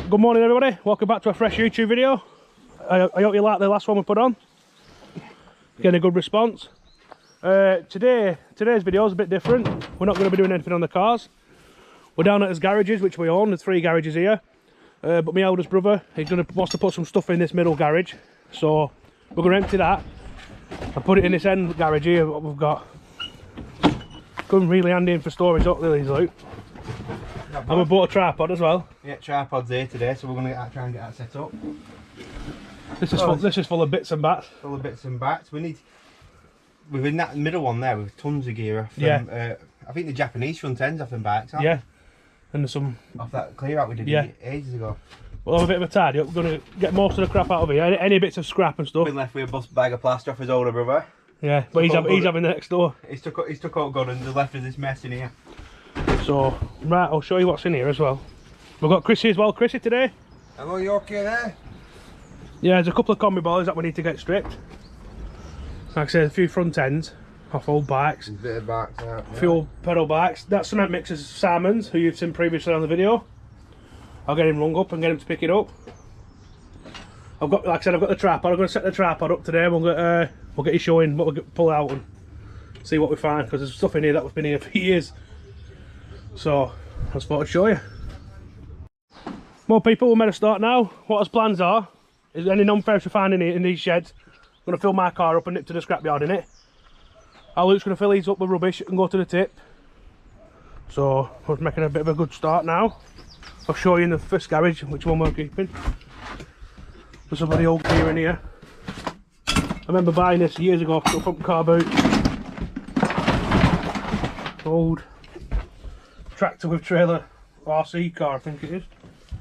Good morning everybody, welcome back to a fresh YouTube video. I hope you liked the last one we put on. Getting a good response. Today's video is a bit different. We're not going to be doing anything on the cars. We're down at his garages, which we own. There's 3 garages here. But my eldest brother, wants to put some stuff in this middle garage. So we're going to empty that and put it in this end garage here. What we've got. Come really handy in for storage up there, these loot. And we bought a tripod as well. Yeah, tripod's here today, so we're going to try and get that set up. This is full of bits and bats. Full of bits and bats. Within that middle one there, with tons of gear off. Yeah. I think the Japanese front ends off them bikes, aren't Yeah. And there's some... Off that clear out we did ages ago. We'll have a bit of a tidy up. We're going to get most of the crap out of here. Any bits of scrap and stuff. Been left with a bag of plaster off his older brother. Yeah, but he's having the next door. He's took out good and just left us this mess in here. So, right, I'll show you what's in here as well. We've got Chrissy as well. Chrissy today. Hello, you okay there? Yeah, there's a couple of combi boilers that we need to get stripped. Like I said, a few front ends off old bikes. A bit of bikes out. A few old pedal bikes. That cement mix is Simon's, who you've seen previously on the video. I'll get him rung up and get him to pick it up. Like I said, I've got the tripod. I'm going to set the tripod up today. We'll get you showing what we'll pull out and see what we find, because there's stuff in here that we've been here for years. So I just thought I'd show you. More people, we're meant to start now. What his plans are is any non-ferrous we find in these sheds, I'm going to fill my car up and nip to the scrapyard in it. Our Luke's going to fill these up with rubbish and go to the tip. So we're making a bit of a good start now. I'll show you in the first garage which one we're keeping. There's some of the old gear in here. I remember buying this years ago off the front car boot. Old tractor with trailer RC car, I think it is.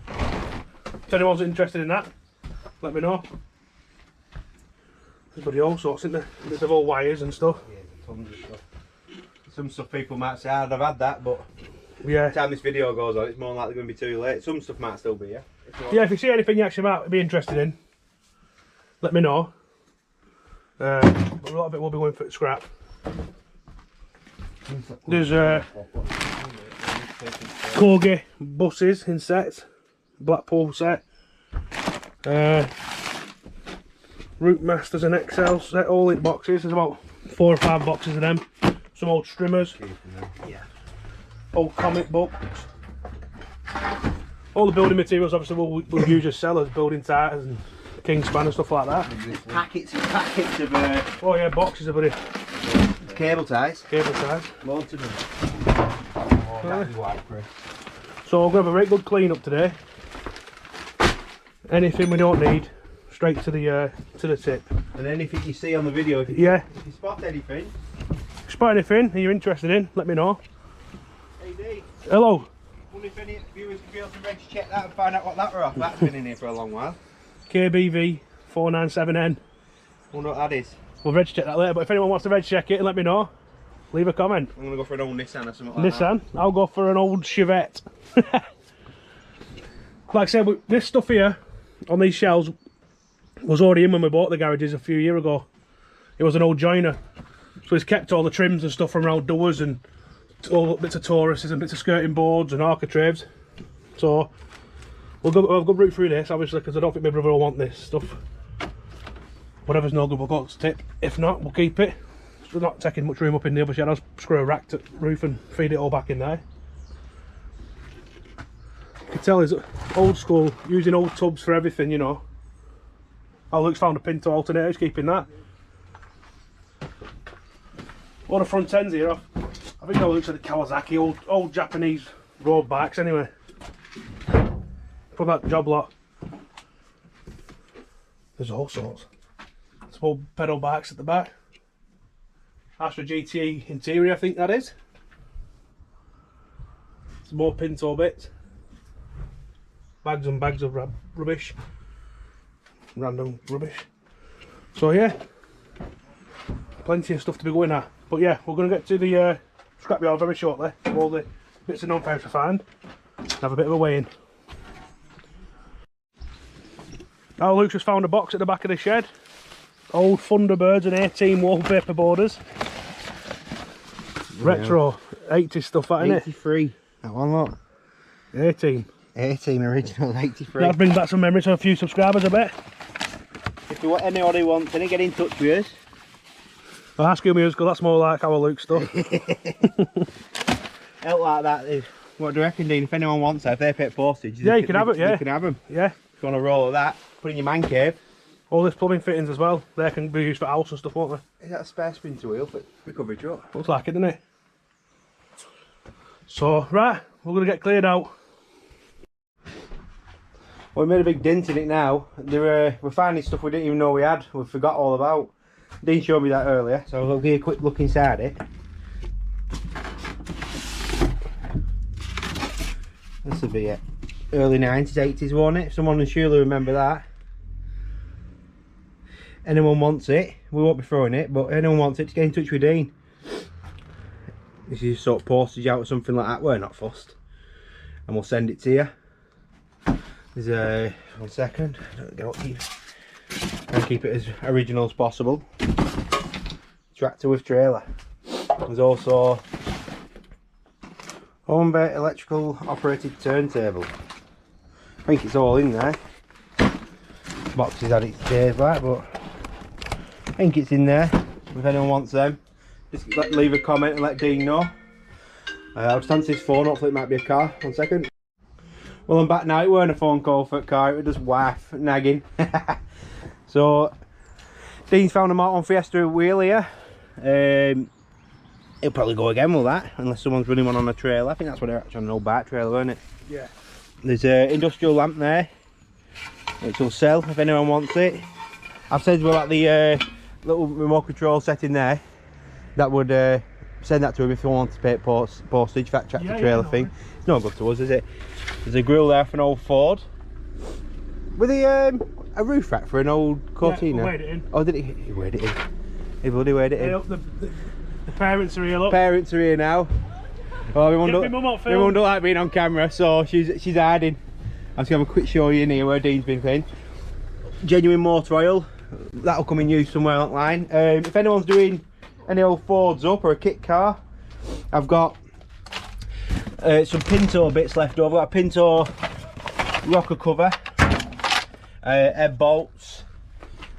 If anyone's interested in that, let me know. There's bloody all sorts in there. There's all wires and stuff. Yeah, tons of stuff. Some stuff people might say, I'd have had that, but Yeah. by the time this video goes on, it's more likely going to be too late. Some stuff might still be here. Yeah, if you see anything you actually might be interested in, let me know. But a lot of it will be going for scrap. There's Corgi buses in sets, Blackpool set, Route Masters and XL set, all in boxes. There's about 4 or 5 boxes of them. Some old Strimmers, Yeah. old comic books. All the building materials obviously we'll use as sellers, building tires and Kingspan and stuff like that. Packets of Oh yeah, boxes of it. cable ties. Cable ties. Loads of them. Oh, that'd be white, Chris. So we're going to have a very good clean up today. Anything we don't need, straight to the tip. And anything you see on the video, if you spot anything. If you spot anything that you're interested in, let me know. Hey D, Hello. wonder if any viewers could be able to reg check that and find out what that were off. That's been in here for a long while. KBV 497N. Wonder what that is. We'll reg check that later, but if anyone wants to reg check it, let me know. Leave a comment. I'm going to go for an old Nissan or something like Nissan. I'll go for an old Chevette. Like I said, this stuff here on these shelves was already in when we bought the garages a few years ago. It was an old joiner, so he's kept all the trims and stuff from around doors and all bits of Tauruses and bits of skirting boards and architraves. So we'll have a good route through this, obviously, because I don't think my brother will want this stuff. Whatever's no good, we'll go to tip. If not, we'll keep it. We're not taking much room up in the other shed. I'll screw a rack to the roof and feed it all back in there. You can tell he's old school, using old tubs for everything, you know. Oh, Luke's found a Pinto alternator, he's keeping that. All the front ends here off. I think that looks like the Kawasaki, old Japanese road bikes anyway. For that job lot. There's all sorts. Some old pedal bikes at the back. Astra GT interior, I think that is. Some more Pinto bits. Bags and bags of rubbish. Random rubbish. So yeah, plenty of stuff to be going at. But yeah, we're going to get to the scrapyard very shortly. All the bits of non-ferrous to find. Have a bit of a weigh in. Now Luke's just found a box at the back of the shed. Old Thunderbirds and 18 wallpaper borders. Retro 80s stuff, that, isn't it? 83. That one, look. 18. A-Team Original 83. That brings back some memories to a few subscribers, I bet. If you want anybody wants any, get in touch with us. Well, High School Musical, that's more like our Luke stuff. Out like that. What do you reckon, Dean? If anyone wants that, if they pay postage, Yeah, you can have it, yeah. You can have them. Yeah. If you want a roll of that, put in your man cave. All this plumbing fittings as well, they can be used for house and stuff, won't they? Is that a spare sprinter wheel for recovery truck? Looks like it, doesn't it? So, right, we're going to get cleared out. Well, we made a big dent in it now. We're finding stuff we didn't even know we had. We forgot all about. Dean showed me that earlier, so I'll give you a quick look inside it. This will be it. Early 90s, 80s, won't it? Someone will surely remember that. Anyone wants it, we won't be throwing it, but anyone wants it, to get in touch with Dean. This is sort of postage out or something like that. We're not fussed. And we'll send it to you. There's a 1 second. And keep it as original as possible. Tractor with trailer. There's also home-based electrical operated turntable. I think it's all in there. Boxes had its days like, but I think it's in there. If anyone wants them, just leave a comment and let Dean know. I'll just answer his phone, hopefully it might be a car. 1 second. Well, I'm back now. It weren't a phone call for a car, it was just wife nagging. So, Dean's found a Mark I Fiesta wheel here. He'll probably go again with that, unless someone's running one on a trailer. I think that's what they're actually on an old bike trailer, isn't it? Yeah. There's an industrial lamp there, which will sell if anyone wants it. I've said about the little remote control setting there. That would send that to him if he wanted to pay postage for that tractor trailer thing. It's no good to us, is it? There's a grill there for an old Ford. With a roof rack for an old Cortina. Yeah, weighed it in. Oh, did he weighed it in? He bloody weighed it in. The parents are here, look. Parents are here now. Oh, my mum don't like being on camera, so she's hiding. I'm just going to have a quick show you in here where Dean's been clean. Genuine motor oil. That'll come in use somewhere online. If anyone's doing any old Fords up or a kit car, I've got some Pinto bits left over. A Pinto rocker cover, head bolts.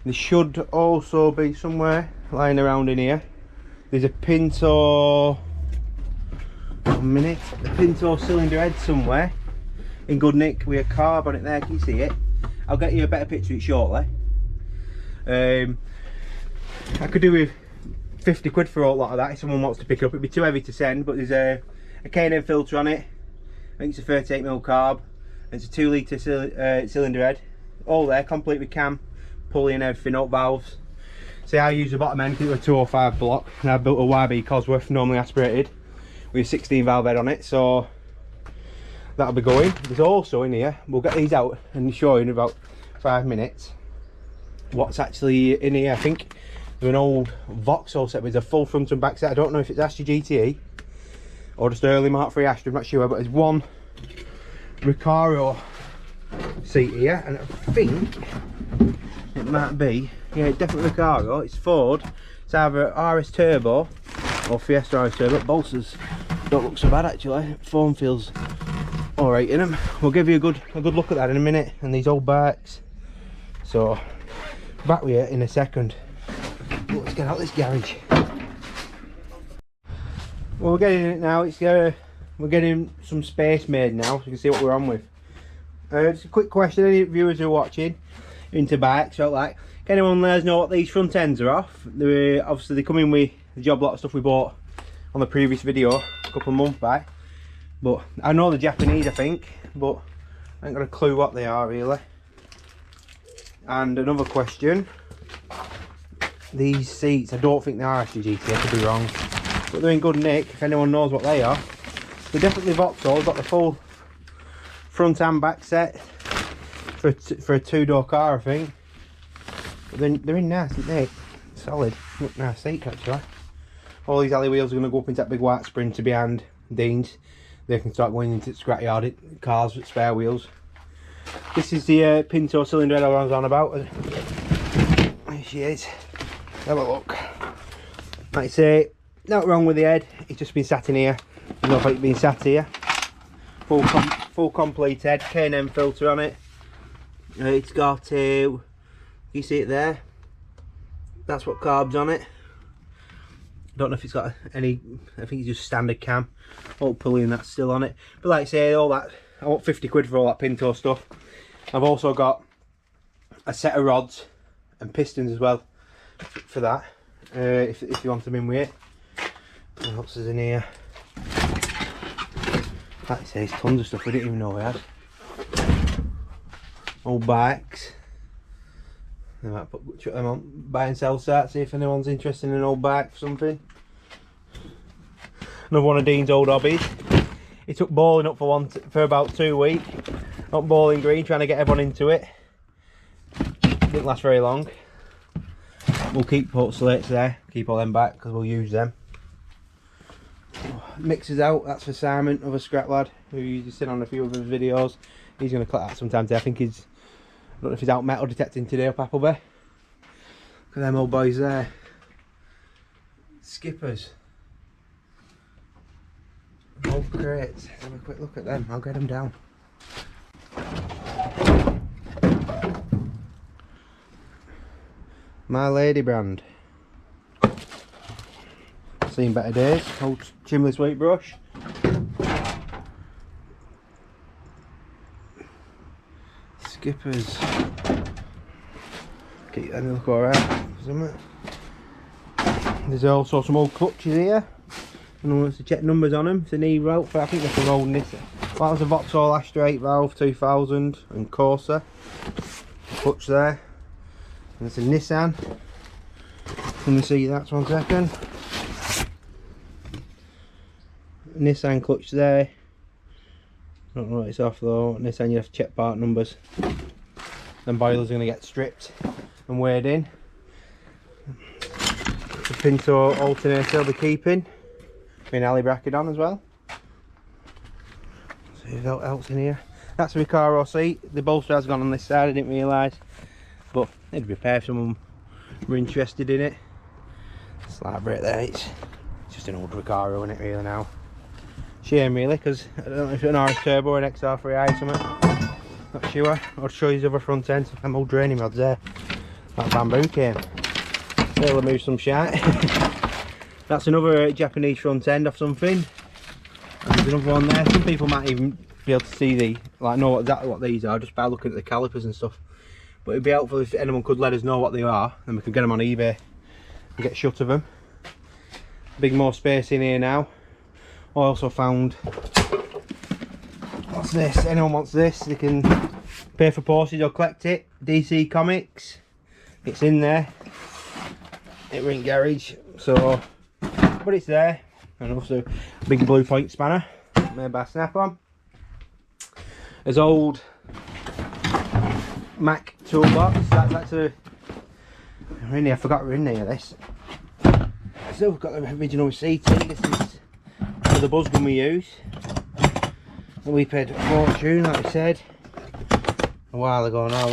There should also be somewhere lying around in here. There's a Pinto, a Pinto cylinder head somewhere in good nick with a carb on it there. Can you see it? I'll get you a better picture of it shortly. I could do with 50 quid for a lot of that if someone wants to pick it up. It'd be too heavy to send, but there's a K&N filter on it. I think it's a 38mm carb. It's a 2 litre cylinder head. All there, complete with cam, pulley and everything, up valves. See, I use the bottom end because it's a 205 block, and I built a YB Cosworth, normally aspirated, with a 16 valve head on it, so that'll be going. There's also in here, we'll get these out and show you in about 5 minutes what's actually in here. I think there's an old Vauxhall set with a full front and back set. I don't know if it's Astra GTE or just early Mark III Astra, I'm not sure, but there's one Recaro seat here, and I think it might be, yeah, definitely Recaro. It's Ford. It's either RS Turbo or Fiesta RS Turbo. Bolsters don't look so bad actually. Foam feels alright in them. We'll give you a good look at that in a minute, and these old bikes. So back with you in a second. Let's get out this garage. Well, we're getting it now. It's we're getting some space made now, so you can see what we're on with. Just a quick question, any viewers who are watching into bikes, so like, can anyone let us know what these front ends are off? Obviously they come in with the job lot of stuff we bought on the previous video a couple of months back, but I know they're Japanese, I think, but I ain't got a clue what they are really. And another question, these seats, I don't think they are actually GT, I could be wrong, but they're in good nick if anyone knows what they are. They're definitely Vauxhall, got the full front and back set for a two-door car, I think. But they're in nice, aren't they? Solid. Look, nice seat actually. All these alley wheels are going to go up into that big white Sprinter behind Dean's. They can start going into scrapyard cars with spare wheels. This is the Pinto cylinder head I was on about. There she is. Have a look. Like I say, nothing wrong with the head. It's just been sat in here. I don't know if it's been sat here full completed K&N filter on it. It's got you see it there, that's what carb's on it. Don't know if it's got any, I think it's just standard cam. All pulley and that's still on it. But like I say, all that, I want 50 quid for all that Pinto stuff. I've also got a set of rods and pistons as well for that, if you want them in with it. What else is in here? Like I say, there's tons of stuff we didn't even know we had. Old bikes. I might chuck them on buy and sell site, see if anyone's interested in an old bike for something. Another one of Dean's old hobbies. He took bowling up for about 2 weeks. Up Bowling Green, trying to get everyone into it. Didn't last very long. We'll keep port slates there, keep all them back because we'll use them. Mixers out, that's for Simon, other scrap lad who you've seen on a few other videos. He's going to collect that sometime today. I think he's, I don't know if he's out metal detecting today up Appleby. Look at them old boys there. Skippers. Old crates. Have a quick look at them. I'll get them down. My Lady brand. Seen better days. Old chimney sweep brush. Skippers. Keep that look alright, isn't it? There's also some old clutches here. And wants to check numbers on them. It's an E-route for, I think they're for old Nissan. That was a Vauxhall Astra 8 valve 2000 and Corsa. Clutch there. And it's a Nissan. Let me see that 1 second. Nissan clutch there. Don't know what it's off though. Nissan, you have to check part numbers. Then boilers are going to get stripped and weighed in. The Pinto alternator will be keeping. Been alley bracket on as well. See what else in here. That's a Recaro seat. The bolster has gone on this side, I didn't realise. But it'd repair if someone were interested in it. Slight brake there, it's just an old Recaro in it really now. Shame really, because I don't know if it's an RS Turbo or an XR3i or something. Not sure. I'll show you the other front end. Them old draining rods there. That bamboo came. They'll move some shite. That's another Japanese front end off something. And there's another one there. Some people might even be able to see know exactly what these are just by looking at the calipers and stuff. But it'd be helpful if anyone could let us know what they are, then we could get them on eBay and get shot of them. Big more space in here now. I also found, what's this? Anyone wants this, they can pay for postage or collect it. DC Comics. It's in there. It were in garage, so. But it's there. And also a big blue point spanner made by Snap-on. There's old Mac toolbox. That's actually I forgot we're in here. This. So we've got the original seating. This is for the buzz gun we use. And we paid a fortune, like I said, a while ago now.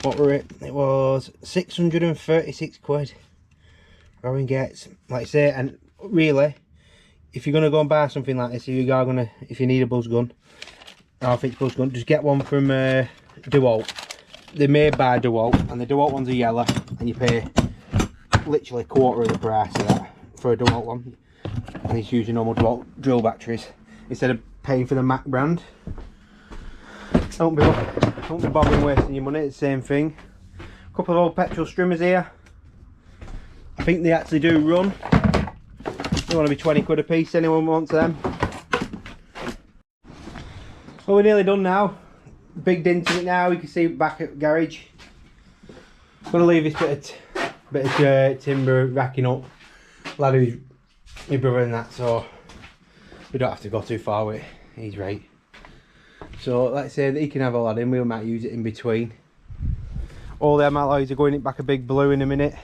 What were it? It was 636 quid. Rowan gets, like I say, and really, if you're gonna go and buy something like this, if you need a buzz gun, or if it's buzz gun, just get one from DeWalt. They're made by DeWalt, and the DeWalt ones are yellow, and you pay literally a quarter of the price of that for a DeWalt one. And it's using normal DeWalt drill batteries instead of paying for the Mac brand. Don't be bothering wasting your money. It's the same thing. A couple of old petrol streamers here. I think they actually do run. They want to be 20 quid a piece. Anyone wants them? Well, we're nearly done now. Big dent in it now. You can see it back at the garage. I'm going to leave this bit of timber racking up. Lad who's my brother and that, so we don't have to go too far with it. He's right. So let's say that he can have all that in. We might use it in between. All the alloys are going in back a big blue in a minute,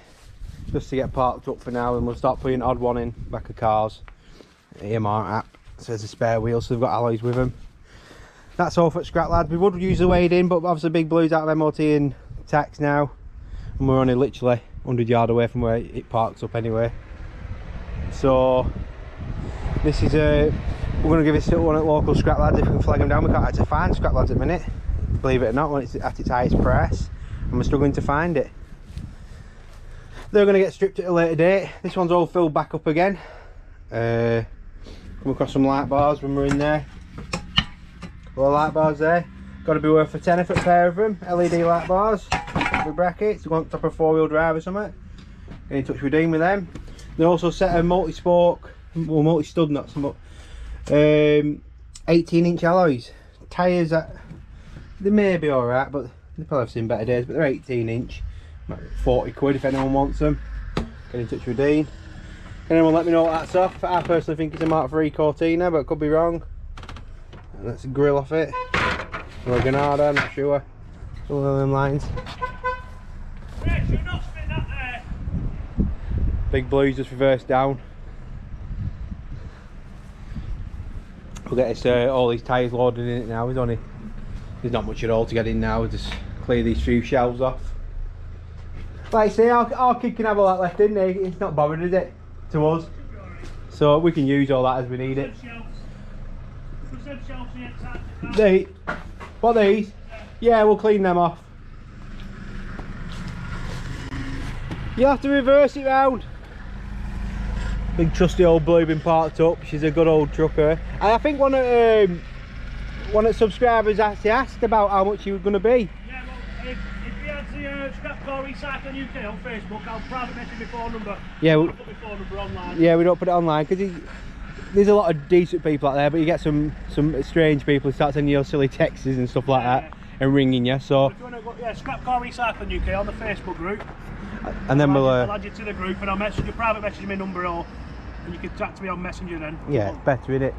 just to get parked up for now, and we'll start putting odd one in back of cars. EMR app says a spare wheel, so they've got alloys with them. That's all for Scrap Lad. We would use the weighed in, but obviously Big Blue's out of MOT and tax now, and we're only literally 100 yards away from where it parks up anyway. So this is We're going to give this one at local scrap lads if we can flag them down. We can't actually find scrap lads at the minute, believe it or not, when it's at its highest price, and we're struggling to find it. They're going to get stripped at a later date. This one's all filled back up again. Come across some light bars when we're in there. Couple of light bars there. Got to be worth a tenner for a pair of them. LED light bars with brackets. You want top of 4-wheel drive or something. Get in touch with Dean with them. They also set a multi-spoke, well, multi-stud nuts, but 18-inch alloys. Tyres that they may be alright, but they probably have seen better days. But they're 18-inch, 40 quid if anyone wants them. Get in touch with Dean. Can anyone let me know what that's off? I personally think it's a Mark III Cortina, but I could be wrong. And that's a grill off it. Or a Granada, I'm not sure. Some of them lines. Big Blue's just reversed down. We'll get this, all these tyres loaded in it now. There's not much at all to get in now. We'll just clear these few shelves off. Like I say, our kid can have all that left in there. It's not bothered, is it? To us. So we can use all that as we need it. What these? Yeah, we'll clean them off. You'll have to reverse it round. Big trusty old Blue been parked up. She's a good old trucker. And I think one of the subscribers actually asked about how much she was going to be. Yeah, well, if we had the Scrap Car Recycling UK on Facebook, I'll private message my phone number. Yeah, I'll put my phone number online. Yeah, we don't put it online because there's a lot of decent people out there, but you get some strange people who start sending you silly texts and stuff like that and ringing you. So if you want to go, yeah, Scrap Car Recycling UK on the Facebook group. And then I'll add you to the group, and I'll message you, private message my number, or and you can chat to me on Messenger then. Yeah, it's better, isn't it?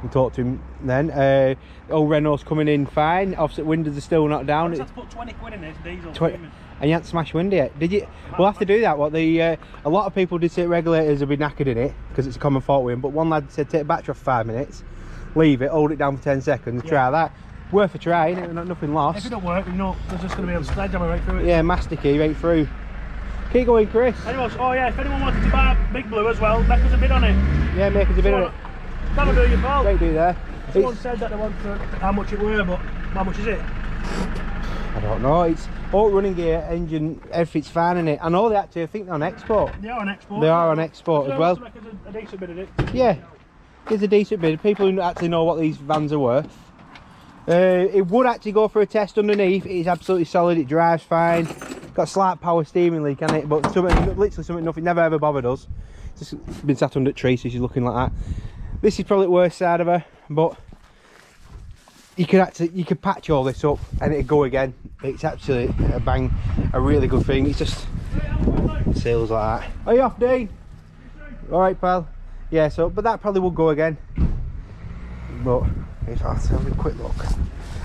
And talk to him then. Old Renault's coming in fine. Offset windows are still not down. I had to put 20 quid in this diesel. 20, and you had to smash window yet, did you? We'll have to do that. What a lot of people did say regulators will be knackered in it because it's a common fault with them. But one lad said take the battery off 5 minutes, leave it, hold it down for 10 seconds, try that. Worth a try, innit? Nothing lost. If it don't work, you know, there's just going to be a sledgehammer right through it. Yeah, master key right through. Keep going, Chris. Anyways, oh yeah, if anyone wanted to buy a Big Blue as well, make us a bid on it. Yeah, make us a bid on it. That'll do your fault. Don't do there. Someone said that they want to, how much it were, but how much is it? I don't know. It's all running gear, engine, everything's fine in it. I know they actually, I think they're on export. They are on export. They are on export as well. Make us a decent bid of it. Yeah, it's a decent bid. People who actually know what these vans are worth. It would actually go for a test underneath. It's absolutely solid. It drives fine. Got a slight power steering leak on it, but literally something nothing never ever bothered us. It's just been sat under a tree, so she's looking like that. This is probably the worst side of her, but you could patch all this up and it'd go again. It's actually a really good thing. It's just seals like that. Are you off, Dean? All right, pal. Yeah. So, but that probably will go again. But let's have a quick look.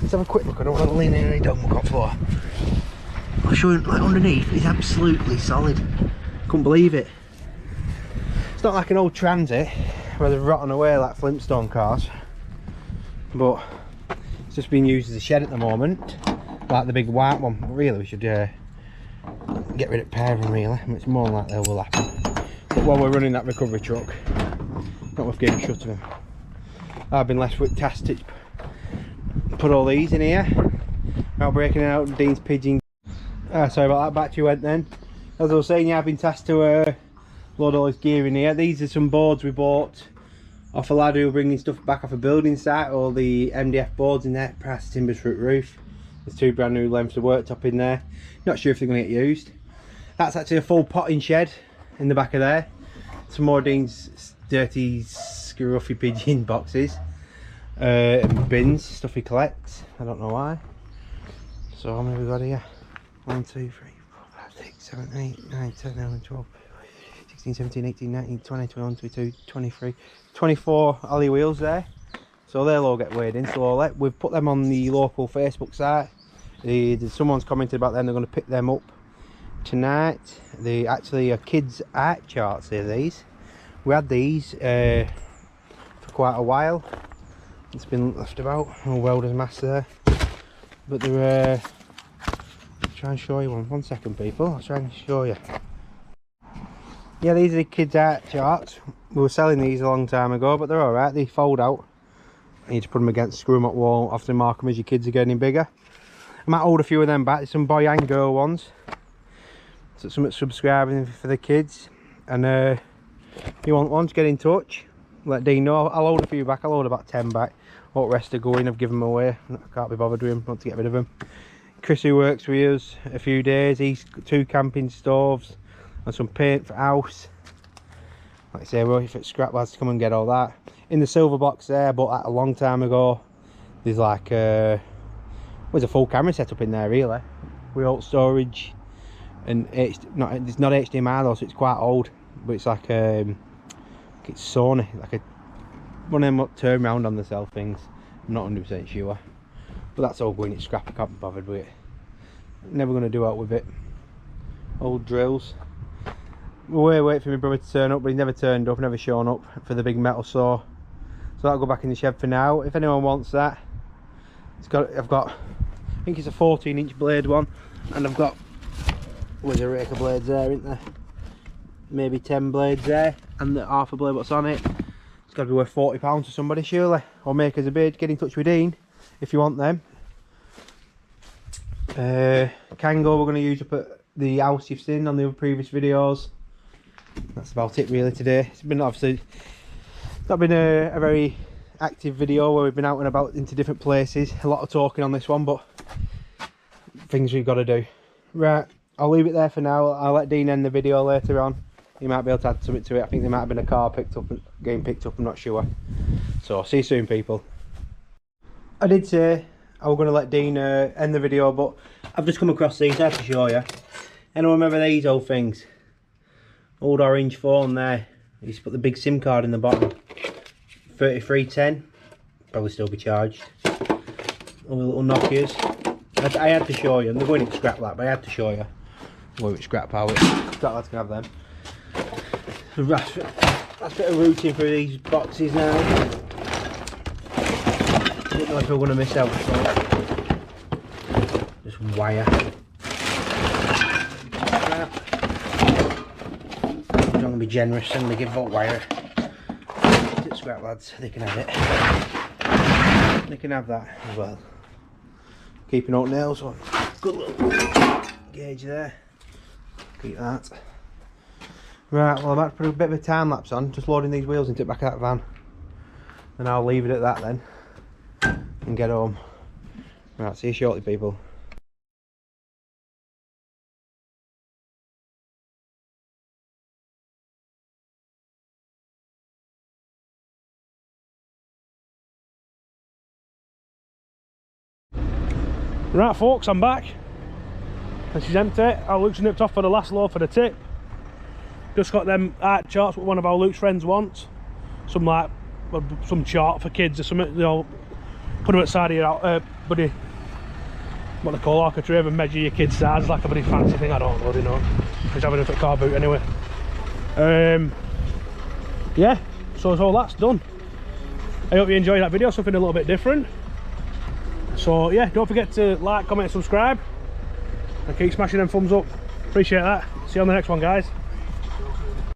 Let's have a quick look. I don't want to lean in any dog muck on floor. I'll show you, like underneath, it's absolutely solid. Couldn't believe it. It's not like an old Transit where they're rotting away like Flintstone cars, but it's just being used as a shed at the moment, like the big white one. But really, we should get rid of pair of them. Really, it's more than likely will happen. But while we're running that recovery truck, not worth getting shut of him. I've been left with task to put all these in here. Now breaking out Dean's pigeon. Sorry about that, battery went then. As I was saying, yeah, I've been tasked to load all this gear in here. These are some boards we bought off a lad who was bringing stuff back off a building site. All the MDF boards in there, price timbers for roof. There's 2 brand new lengths of worktop in there. Not sure if they're going to get used. That's actually a full potting shed in the back of there. Some more Dean's dirty, scruffy pigeon boxes. And bins, stuff he collects. I don't know why. So how many have we got here? 1, 2, 3, 4, 5, 6, 7, 8, 9, 10, 11, 12, 16, 17, 18, 19, 20, 21, 22, 23, 24 alley wheels there. So they'll all get weighed in slowly. We've put them on the local Facebook site. Someone's commented about them, they're going to pick them up tonight. They actually are kids' art charts here, these. We had these for quite a while. It's been left about, a welder's mask there. But they're try and show you one second, people. I'll try and show you. Yeah, these are the kids' art charts. We were selling these a long time ago, but they're alright. They fold out. You just put them against, screw them up wall, often mark them as your kids are getting bigger. I might hold a few of them back, some boy and girl ones. So some subscribing for the kids. And if you want one, get in touch. Let Dean know. I'll hold a few back, I'll hold about 10 back. What rest are going, I've given them away. I can't be bothered with him, want to get rid of them. Chris, who works with us a few days, he's got 2 camping stoves and some paint for house. Like I say, we're if it's scrap lads to come and get all that. In the silver box there, I bought that a long time ago. There's like there's a full camera setup in there really. With alt storage and it's not HDMI though, so it's quite old. But it's like it's Sony, like one of them turn round on the cell things. I'm not 100% sure. But that's all going, it's scrap, I can't be bothered with it. Never going to do out with it. Old drills. We're waiting for my brother to turn up, but he's never turned up, never shown up for the big metal saw. So that'll go back in the shed for now. If anyone wants that, I've got, I think it's a 14-inch blade one, and I've got, there's a rake of blades there, isn't there? Maybe 10 blades there, and the half a blade what's on it. It's got to be worth £40 to somebody surely. Or make us a bid, get in touch with Dean if you want them. Kango we're going to use up at the house you've seen on the other previous videos. That's about it really today. It's been obviously not been a very active video where we've been out and about into different places. A lot of talking on this one, but things we've got to do. Right, I'll leave it there for now. I'll let Dean end the video later on. He might be able to add something to it. I think there might have been a car getting picked up, I'm not sure. So see you soon people. I did say I was going to let Dean end the video, but I've just come across these. I have to show you. Anyone remember these old things? Old orange phone there. You just put the big SIM card in the bottom. 3310. Probably still be charged. All the little Nokias. I had to show you. They're going into scrap that, but I had to show you. Well, it's scrap power. Scrap lads can have them. That's a bit of routing through these boxes now. I don't know if we're going to miss out. Just wire. I'm going to be generous and they give that wire. It's scrap lads, they can have it. They can have that as well. Keeping out nails on. Good little gauge there. Keep that. Right, well I'm about to put a bit of a time lapse on, just loading these wheels into the back of that van. And I'll leave it at that then. And get home. Right, see you shortly people. Right folks, I'm back. This is empty. Our Luke's nipped off for the last load for the tip. Just got them art charts what one of our Luke's friends wants. Some chart for kids or something, you know. Put them at the side of your buddy, what they call architrave, and measure your kids' size like a bloody fancy thing, I don't bloody know. Just having a look at car boot anyway. Yeah, so all that's done. I hope you enjoyed that video, something a little bit different. So yeah, don't forget to like, comment, subscribe, and keep smashing them thumbs up. Appreciate that. See you on the next one guys.